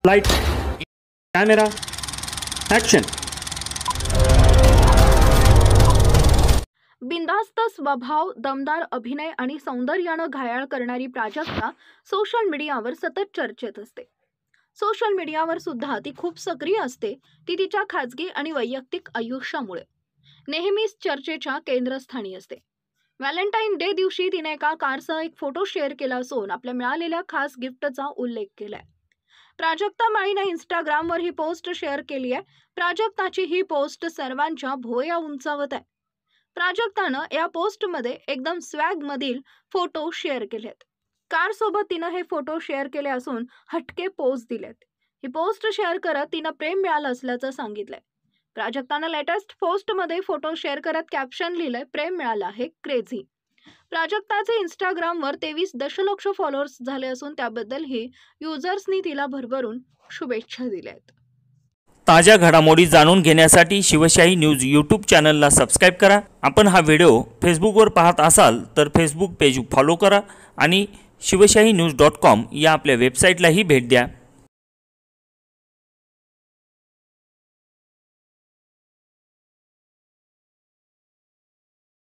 Light, camera, action. बिनधास्त स्वभाव, दमदार अभिनय आणि सौंदर्यानं घायाळ करणारी प्राजक्ता सोशल मीडियावर सतत चर्चेत असते। सोशल मीडियावर सुद्धा ती खूप सक्रिय असते। ती तिच्या खाजगी आणि वैयक्तिक आयुष्यामुळे नेहमीच चर्चेच्या केंद्रस्थानी असते। व्हॅलेंटाईन डे दिवशी तिने एका कारसह एक फोटो शेअर केला असून आपल्या मिळालेल्या खास गिफ्टचा उल्लेख केलाय। प्राजक्ता माळीने इंस्टाग्रामवर ही पोस्ट शेअर केली आहे। प्राजक्ताची ही पोस्ट सर्वांच्या भुवया उंचावत आहे। प्राजक्तानं या पोस्टमध्ये एकदम स्वॅग मधील फोटो शेअर केलेत। कार सोबत तिनं हे फोटो शेअर केले असून हटके पोस्ट दिलेत। ही पोस्ट शेअर करत तिनं प्रेम मिळालं असल्याचं सांगितलंय। प्राजक्तानं लेटेस्ट पोस्टमध्ये फोटो शेअर करत कॅप्शन लिहिलंय, प्रेम मिळालं आहे क्रेझी। प्राजक्ताचे इंस्टाग्रामवर 23 दशलक्ष फॉलोअर्स झाले असून त्याबद्दलही युजर्सनी तिला भरभरून शुभेच्छा दिल्यात। ताज्या घडामोडी जाणून घेण्यासाठी शिवशाही न्यूज यूट्यूब चॅनलला सबस्क्राईब करा। आपण हा व्हिडिओ फेसबुकवर पाहत असाल तर फेसबुक पेज फॉलो करा आणि शिवशाही न्यूज.com या आपल्या वेबसाईटलाही भेट द्या।